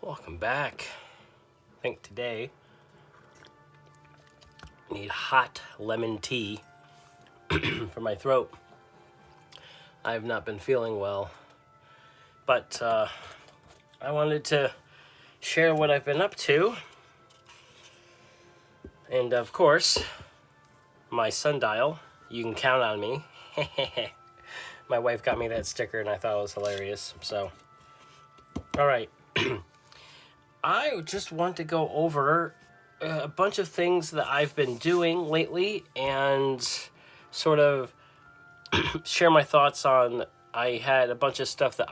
Welcome back. I think today I need hot lemon tea for my throat. I have not been feeling well, but I wanted to share what I've been up to. And of course, my sundial, you can count on me. My wife got me that sticker and I thought it was hilarious. So, all right. I just want to go over a bunch of things that I've been doing lately and sort of share my thoughts on. I had a bunch of stuff that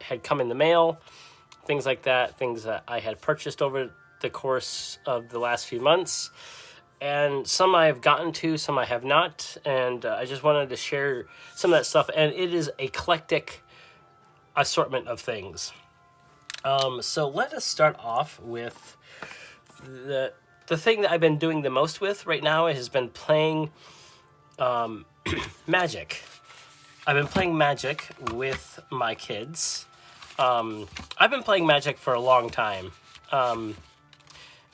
had come in the mail, things like that, things that I had purchased over the course of the last few months, and some I have gotten to, some I have not, and I just wanted to share some of that stuff, and it is an eclectic assortment of things. So let us start off with the thing that I've been doing the most with right now has been playing Magic. I've been playing Magic with my kids. I've been playing Magic for a long time.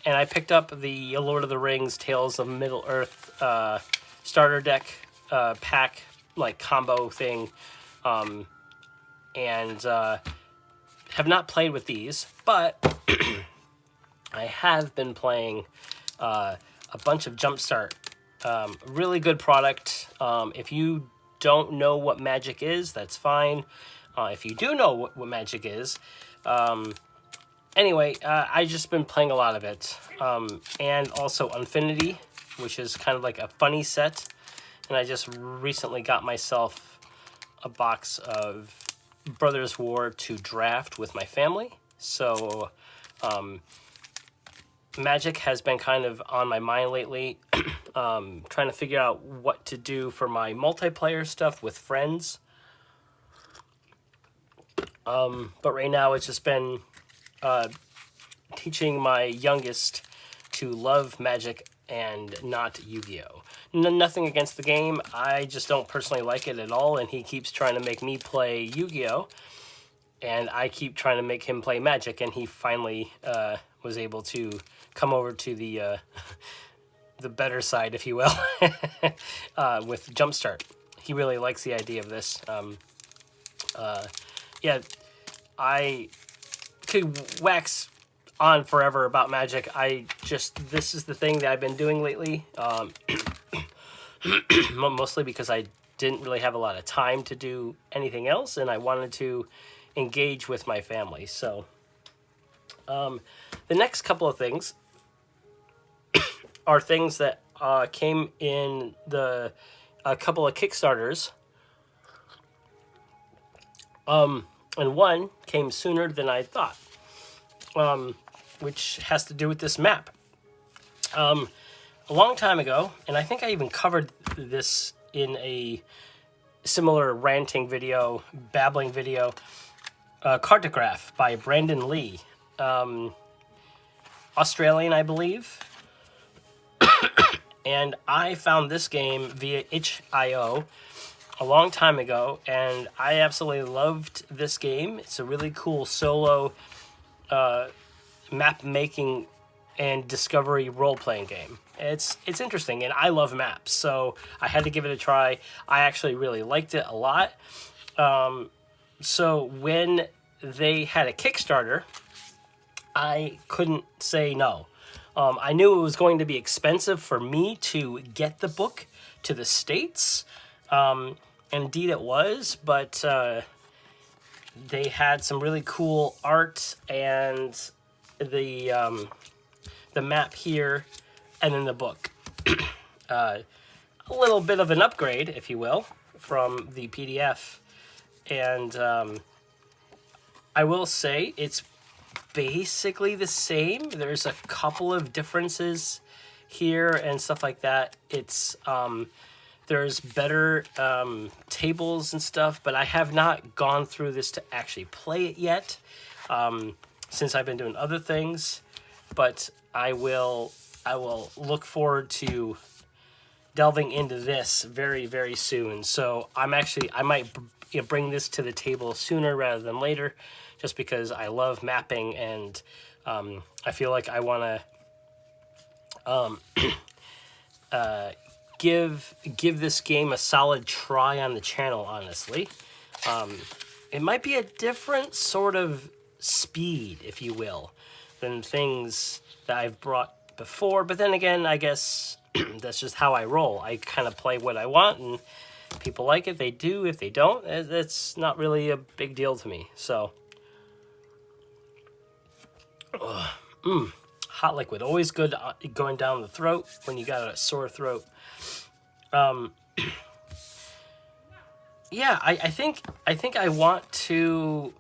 And I picked up the Lord of the Rings Tales of Middle-earth starter deck pack, like combo thing. And have not played with these, but I have been playing a bunch of Jumpstart. Really good product. If you don't know what Magic is, that's fine. If you do know what Magic is, anyway, I just been playing a lot of it. And also Infinity, which is kind of like a funny set. And I just recently got myself a box of Brothers War to draft with my family. So Magic has been kind of on my mind lately. Trying to figure out what to do for my multiplayer stuff with friends. But right now it's just been teaching my youngest to love Magic and not Yu-Gi-Oh! Nothing against the game. I just don't personally like it at all, and he keeps trying to make me play Yu-Gi-Oh! And I keep trying to make him play Magic, and he finally was able to come over to the better side, if you will, with Jumpstart. He really likes the idea of this. Yeah, I could wax on forever about Magic. This is the thing that I've been doing lately. Mostly because I didn't really have a lot of time to do anything else, and I wanted to engage with my family. So the next couple of things are things that came in a couple of Kickstarters. And one came sooner than I thought, which has to do with this map. A long time ago, and I think I even covered this in a similar ranting video, babbling video, Cartographer by Brandon Lee. Australian, I believe. And I found this game via itch.io a long time ago, and I absolutely loved this game. It's a really cool solo map-making and discovery role-playing game. It's interesting, and I love maps, so I had to give it a try. I actually really liked it a lot. So when they had a Kickstarter, I couldn't say no. I knew it was going to be expensive for me to get the book to the States. Indeed it was, but they had some really cool art and the map here, and then the book. A little bit of an upgrade, if you will, from the PDF. And I will say it's basically the same. There's a couple of differences here and stuff like that. It's there's better tables and stuff, but I have not gone through this to actually play it yet, since I've been doing other things. But I will look forward to delving into this very, very soon. So I might bring this to the table sooner rather than later, just because I love mapping, and I feel like I want to give this game a solid try on the channel, honestly. It might be a different sort of speed, if you will, than things that I've brought before, but then again, I guess that's just how I roll. I kind of play what I want, and people like it, they do. If they don't, it's not really a big deal to me. So, hot liquid, always good going down the throat when you got a sore throat. Yeah, I think I want to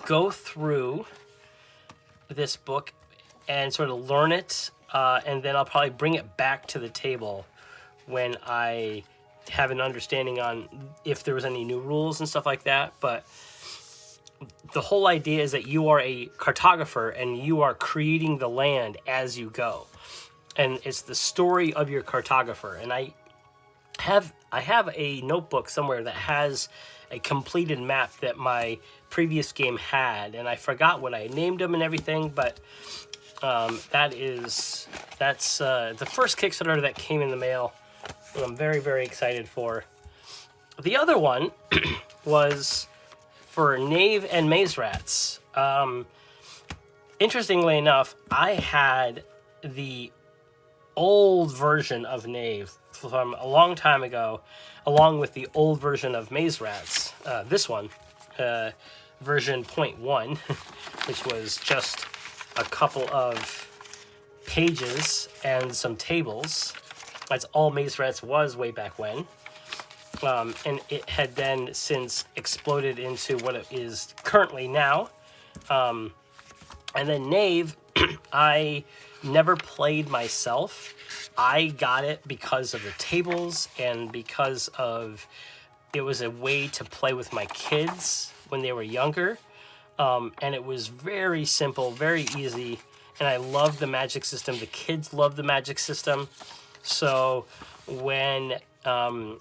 go through this book and sort of learn it, and then I'll probably bring it back to the table when I have an understanding on if there was any new rules and stuff like that. But the whole idea is that you are a cartographer and you are creating the land as you go, and it's the story of your cartographer. And I have a notebook somewhere that has a completed map that my previous game had, and I forgot what I named them and everything, but that's the first Kickstarter that came in the mail, and I'm very, very excited for. The other one was for Nave and Maze Rats. Interestingly enough, I had the old version of Nave from a long time ago, along with the old version of Maze Rats. This one, version 0.1, which was just a couple of pages and some tables. That's all Maze Rats was way back when. And it had then since exploded into what it is currently now. And then Nave, I never played myself. I got it because of the tables and because of it was a way to play with my kids when they were younger. And it was very simple, very easy. And I loved the magic system. The kids loved the magic system. So when I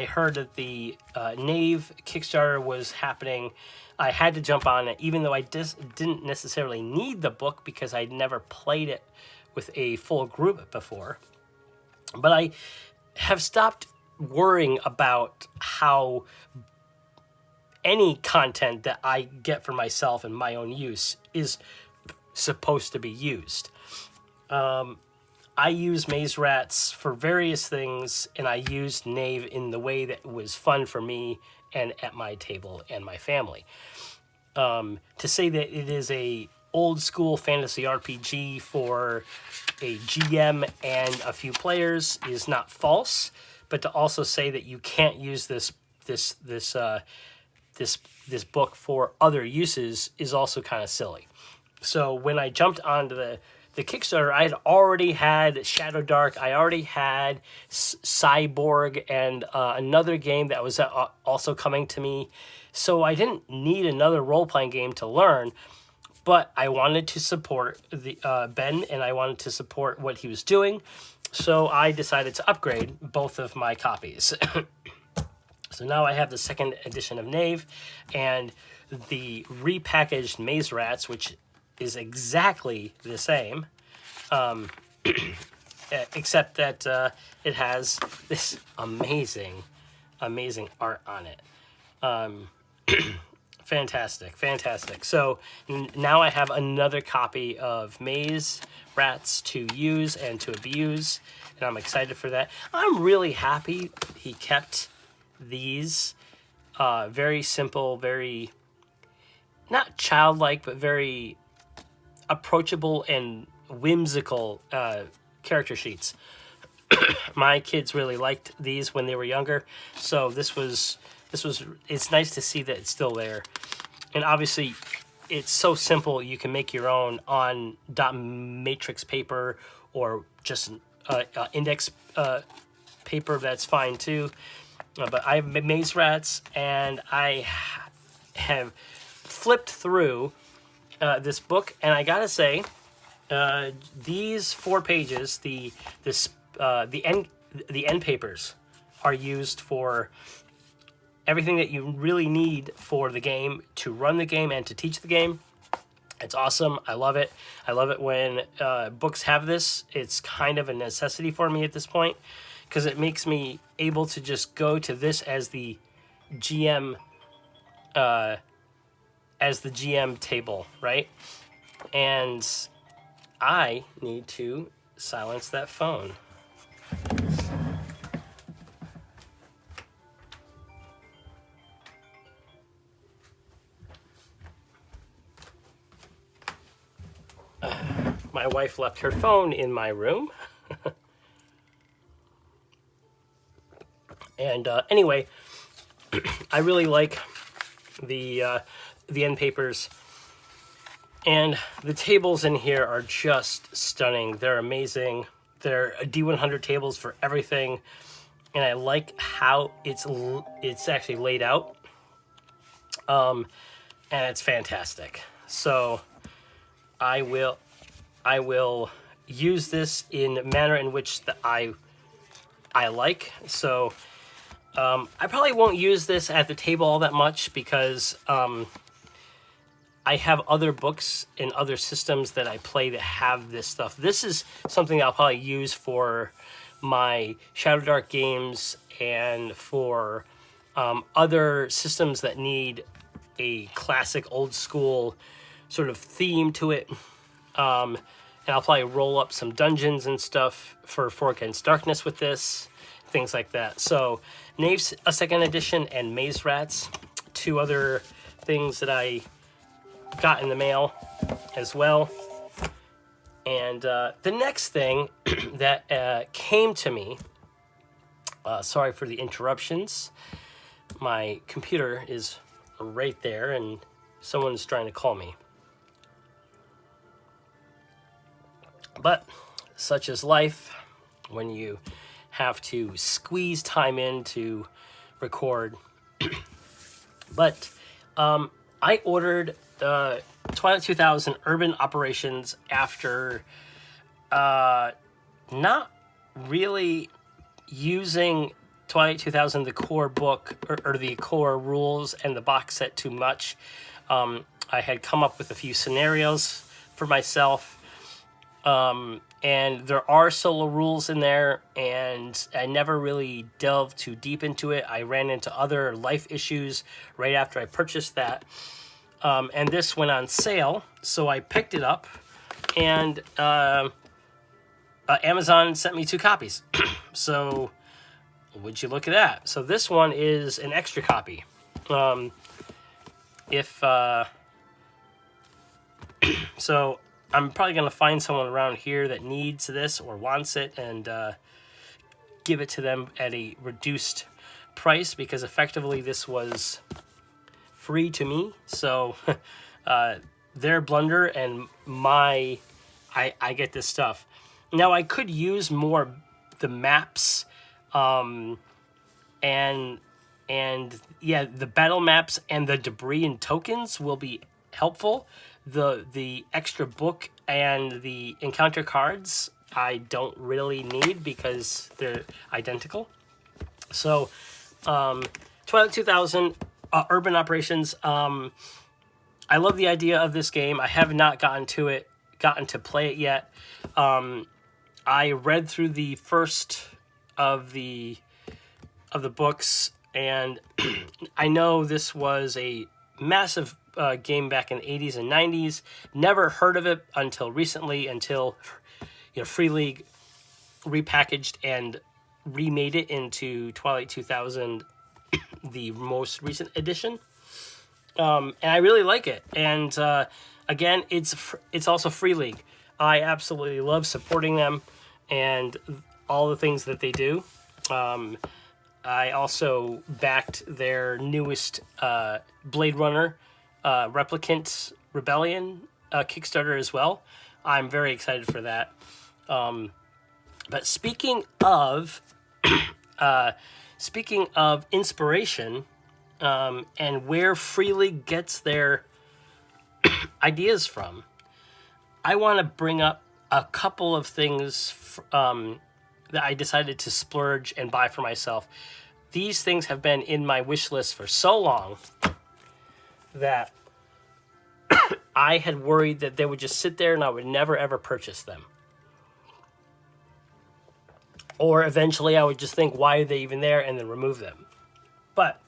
heard that the Nave Kickstarter was happening, I had to jump on it, even though I didn't necessarily need the book because I'd never played it with a full group before. But I have stopped worrying about how any content that I get for myself and my own use is supposed to be used. I use Maze Rats for various things, and I used Nave in the way that was fun for me and at my table and my family. To say that it is a old school fantasy RPG for a GM and a few players is not false, but to also say that you can't use this book for other uses is also kind of silly. So when I jumped onto the Kickstarter, I had already had Shadowdark, I already had Cyborg, and another game that was also coming to me. So I didn't need another role-playing game to learn, but I wanted to support the Ben, and I wanted to support what he was doing. So I decided to upgrade both of my copies. So now I have the second edition of Nave and the repackaged Maze Rats, which is exactly the same, except that it has this amazing art on it. Fantastic. So now I have another copy of Maze Rats to use and to abuse, and I'm excited for that. I'm really happy he kept these very simple, very not childlike, but very approachable and whimsical character sheets. My kids really liked these when they were younger, so it's nice to see that it's still there. And obviously it's so simple, you can make your own on dot matrix paper or just index paper, that's fine too. But I have Maze Rats, and I have flipped through this book, and I gotta say, these 4 pages, the end papers are used for everything that you really need for the game, to run the game and to teach the game. It's awesome. I love it. I love it when books have this. It's kind of a necessity for me at this point, because it makes me able to just go to this as the GM table, right? And I need to silence that phone. My wife left her phone in my room. And anyway, I really like the end papers. And the tables in here are just stunning. They're amazing. They're D100 tables for everything. And I like how it's actually laid out. And it's fantastic. So I will use this in a manner in which I like. So I probably won't use this at the table all that much, because I have other books and other systems that I play that have this stuff. This is something I'll probably use for my Shadowdark games and for other systems that need a classic old school sort of theme to it. And I'll probably roll up some dungeons and stuff for Against Darkness with this, things like that. So Nave's a second edition, and Maze Rats, two other things that I got in the mail as well. And the next thing that came to me, sorry for the interruptions, my computer is right there and someone's trying to call me. But such is life when you have to squeeze time in to record. But I ordered Twilight 2000 Urban Operations after not really using Twilight 2000, the core book, or the core rules and the box set too much. I had come up with a few scenarios for myself. And there are solo rules in there, and I never really delved too deep into it. I ran into other life issues right after I purchased that. And this went on sale, so I picked it up, and Amazon sent me 2 copies. So would you look at that? So this one is an extra copy. So I'm probably going to find someone around here that needs this or wants it, and give it to them at a reduced price, because effectively this was free to me. So their blunder and I get this stuff. Now I could use more the maps, and yeah, the battle maps and the debris and tokens will be helpful. The extra book and the encounter cards I don't really need because they're identical. So Twilight 2000 Urban Operations, I love the idea of this game. I have not gotten to play it yet. I read through the first of the books, and I know this was a massive game back in the 80s and 90s. Never heard of it until recently, until Free League repackaged and remade it into Twilight 2000, the most recent edition. And I really like it. And again, it's also Free League. I absolutely love supporting them and all the things that they do. I also backed their newest Blade Runner Replicant Rebellion Kickstarter as well. I'm very excited for that. But speaking of inspiration, and where Free League gets their ideas from, I want to bring up a couple of things that I decided to splurge and buy for myself. These things have been in my wish list for so long that I had worried that they would just sit there and I would never ever purchase them. Or eventually I would just think, why are they even there, and then remove them. But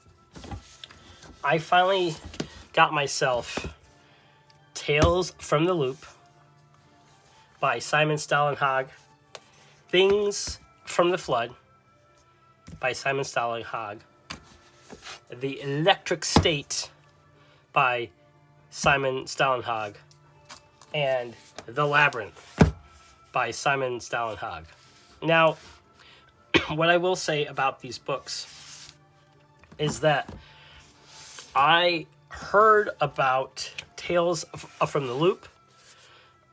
I finally got myself Tales from the Loop by Simon Stålenhag, Things from the Flood by Simon Stålenhag, The Electric State by Simon Stålenhag, and The Labyrinth by Simon Stålenhag. Now, what I will say about these books is that I heard about Tales from the Loop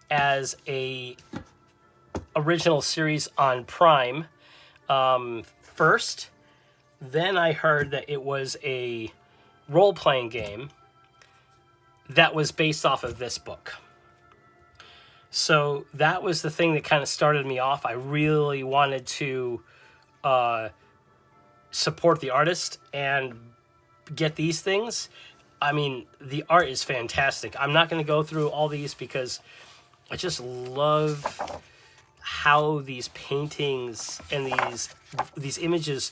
as a original series on Prime first. Then I heard that it was a role-playing game that was based off of this book. So that was the thing that kind of started me off. I really wanted to support the artist and get these things. I mean, the art is fantastic. I'm not going to go through all these because I just love how these paintings and these images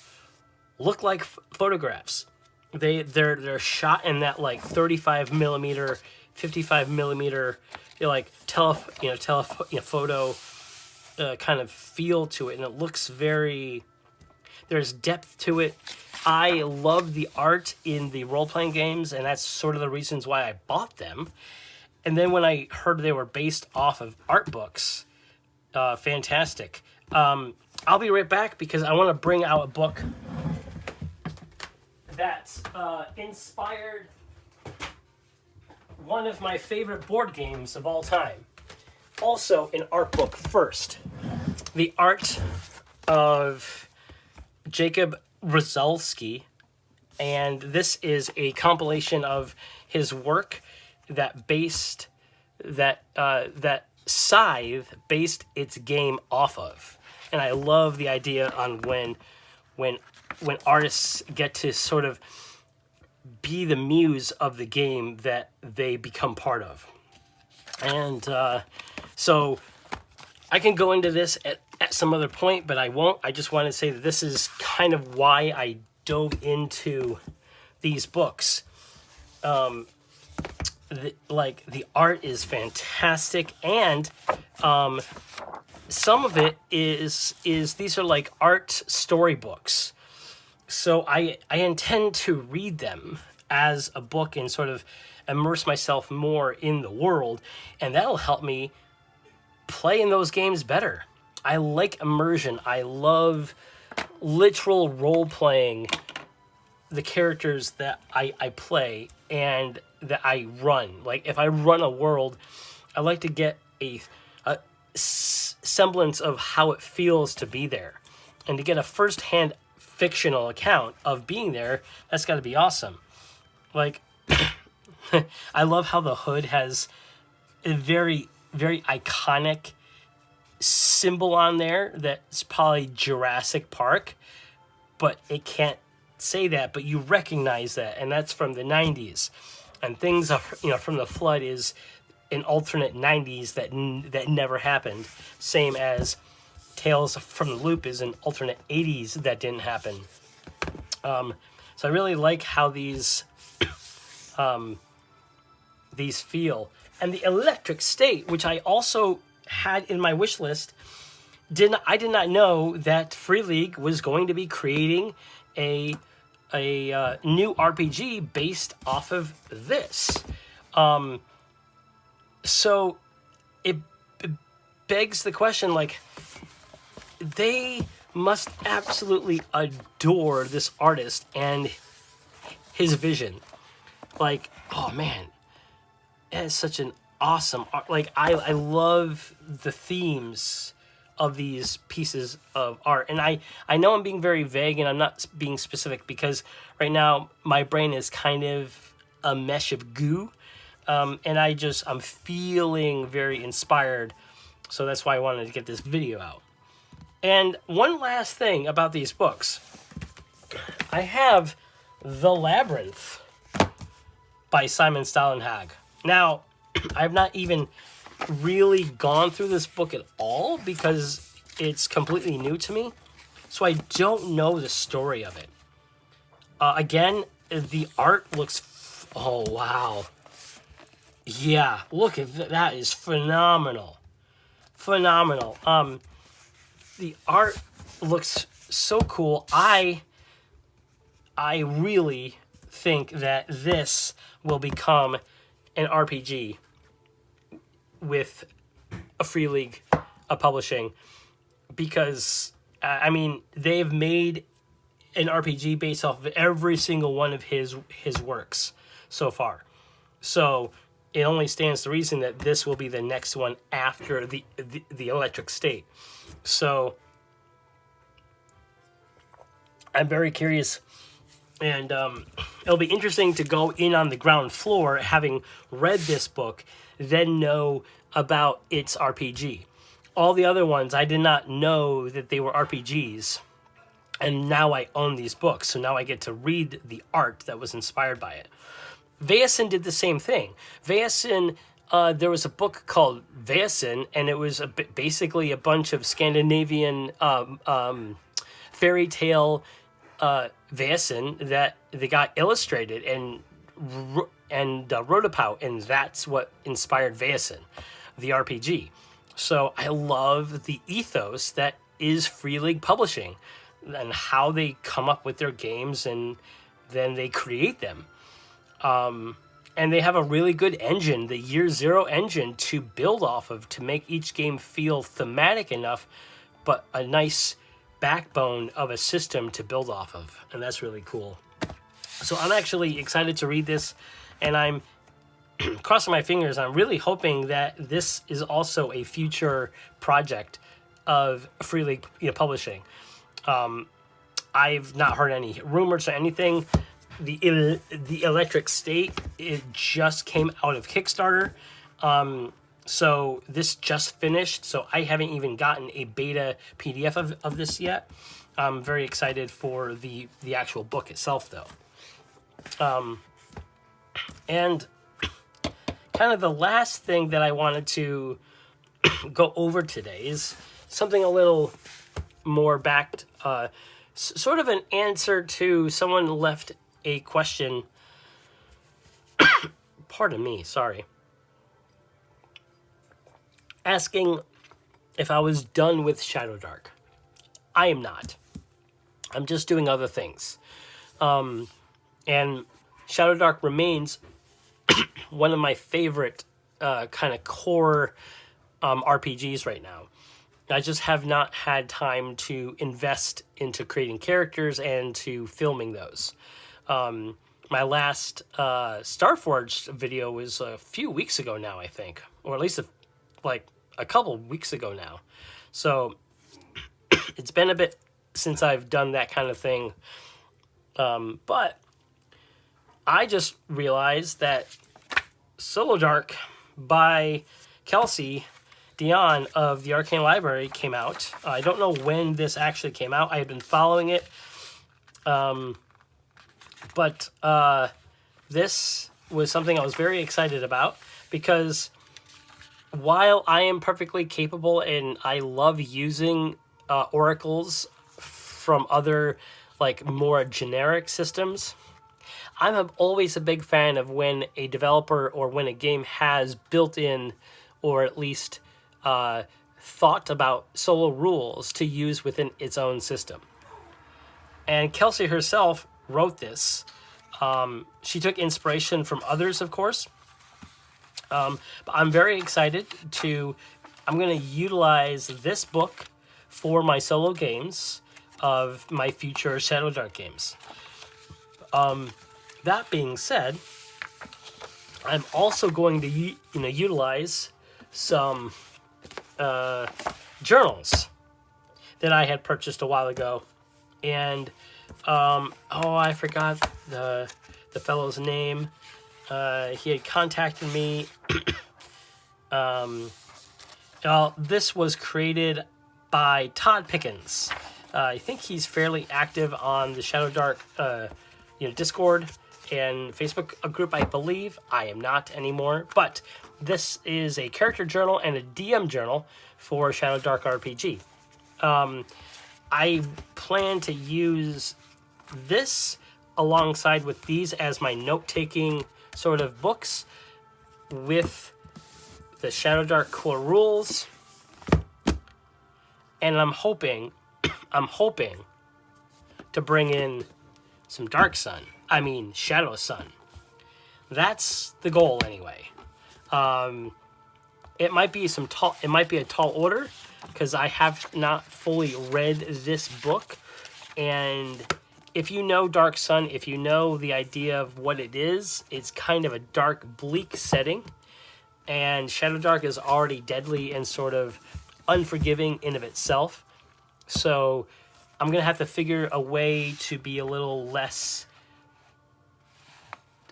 look like photographs. They're shot in that like 35 millimeter, 55 millimeter, like telephoto kind of feel to it, and it looks very. There's depth to it. I love the art in the role-playing games, and that's sort of the reasons why I bought them. And then when I heard they were based off of art books, fantastic. I'll be right back because I want to bring out a book that inspired one of my favorite board games of all time. Also an art book first. The art of Jacob Rosalski, and this is a compilation of his work that Scythe based its game off of. And I love the idea on when artists get to sort of be the muse of the game that they become part of. And so I can go into this at some other point, but I won't. I just want to say that this is kind of why I dove into these books. The art is fantastic, and some of it is these are like art storybooks. So I intend to read them as a book and sort of immerse myself more in the world, and that'll help me play in those games better. I like immersion. I love literal role-playing the characters that I play and that I run. Like, if I run a world, I like to get a semblance of how it feels to be there. And to get a first-hand fictional account of being there, that's got to be awesome. Like, I love how the hood has a very, very iconic symbol on there that's probably Jurassic Park, but it can't say that, but you recognize that, and that's from the 90s. And Things from the Flood is an alternate 90s that never happened, same as Tales from the Loop is an alternate 80s that didn't happen. So I really like how these feel. And the Electric State, which I also had in my wish list, I did not know that Free League was going to be creating a new RPG based off of this. So it begs the question, like, they must absolutely adore this artist and his vision. Like, oh man, it is such an awesome art. Like, I love the themes of these pieces of art. And I know I'm being very vague and I'm not being specific because right now my brain is kind of a mesh of goo. And I'm feeling very inspired. So that's why I wanted to get this video out. And one last thing about these books. I have The Labyrinth by Simon Stalenhag. Now, I've not even really gone through this book at all because it's completely new to me. So I don't know the story of it. Again, the art looks... oh, wow. Yeah, look at that is phenomenal. Phenomenal. The art looks so cool. I really think that this will become an RPG with a Free League publishing, because I mean, they've made an RPG based off of every single one of his works so far. So it only stands to reason that this will be the next one after the Electric State. So I'm very curious, and it'll be interesting to go in on the ground floor, having read this book, then know about its RPG. All the other ones, I did not know that they were RPGs, and now I own these books, so now I get to read the art that was inspired by it. Vaesen did the same thing. Vaesen, there was a book called Vaesen, and it was basically a bunch of Scandinavian fairy tale Vaesen that they got illustrated and wrote about, and that's what inspired Vaesen, the RPG. So I love the ethos that is Free League Publishing and how they come up with their games and then they create them. And they have a really good engine, the Year Zero engine, to build off of, to make each game feel thematic enough, but a nice backbone of a system to build off of. And that's really cool. So I'm actually excited to read this, and I'm crossing my fingers. I'm really hoping that this is also a future project of Free League publishing. I've not heard any rumors or anything. The Electric State, it just came out of Kickstarter. So this just finished, so I haven't even gotten a beta PDF of this yet. I'm very excited for the actual book itself, though. And kind of the last thing that I wanted to go over today is something a little more backed, sort of an answer to someone left a question. Pardon me, sorry. Asking if I was done with Shadowdark. I am not. I'm just doing other things. And Shadowdark remains one of my favorite kind of core RPGs right now. I just have not had time to invest into creating characters and to filming those. My last Starforged video was a few weeks ago now, I think. Or at least a couple weeks ago now. So it's been a bit since I've done that kind of thing. But I just realized that Solo Dark by Kelsey Dion of the Arcane Library came out. I don't know when this actually came out. I had been following it. But this was something I was very excited about, because while I am perfectly capable and I love using oracles from other, more generic systems, I'm always a big fan of when a developer or when a game has built in, or at least thought about solo rules to use within its own system. And Kelsey herself wrote this. She took inspiration from others, of course. But I'm very excited I'm going to utilize this book for my solo games of my future Shadowdark games. That being said, I'm also going to utilize some journals that I had purchased a while ago. And I forgot the fellow's name. He had contacted me. This was created by Todd Pickens. I think he's fairly active on the Shadowdark Discord and Facebook group, I believe. I am not anymore, but this is a character journal and a DM journal for Shadowdark RPG. I plan to use this alongside with these as my note-taking sort of books with the Shadowdark core rules. And I'm hoping to bring in some Shadow Sun. That's the goal anyway. It might be a tall order because I have not fully read this book. And if you know Dark Sun, if you know the idea of what it is, it's kind of a dark, bleak setting. And Shadowdark is already deadly and sort of unforgiving in of itself. So I'm going to have to figure a way to be a little less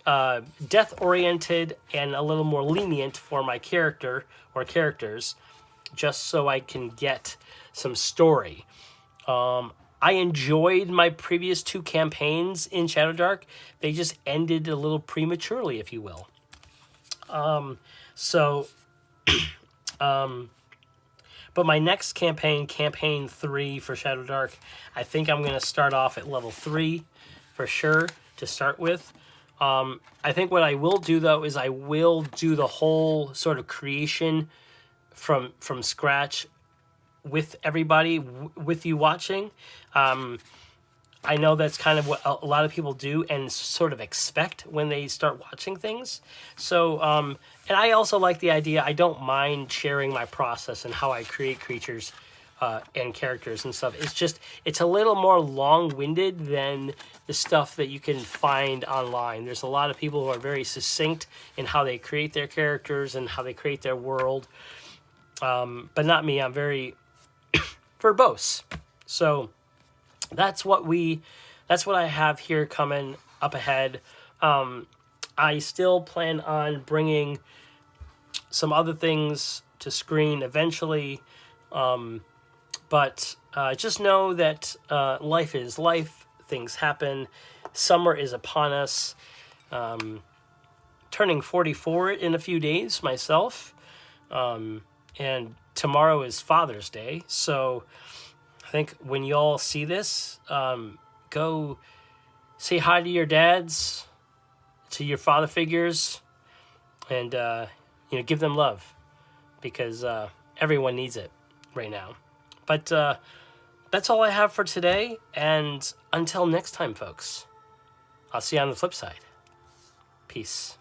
death-oriented and a little more lenient for my character or characters, just so I can get some story. I enjoyed my previous 2 campaigns in Shadowdark. They just ended a little prematurely, if you will. But my next campaign 3 for Shadowdark, I think I'm going to start off at level 3 for sure to start with. I think what I will do, though, is I will do the whole sort of creation from scratch with everybody, with you watching. I know that's kind of what a lot of people do and sort of expect when they start watching things. So, and I also like the idea, I don't mind sharing my process and how I create creatures and characters and stuff. It's a little more long-winded than the stuff that you can find online. There's a lot of people who are very succinct in how they create their characters and how they create their world. But not me, I'm very verbose. So that's what I have here coming up ahead. I still plan on bringing some other things to screen eventually. But just know that life is life. Things happen. Summer is upon us. Turning 44 in a few days myself. And tomorrow is Father's Day. So I think when y'all see this, go say hi to your dads, to your father figures, and give them love, because everyone needs it right now. But that's all I have for today, and until next time, folks, I'll see you on the flip side. Peace.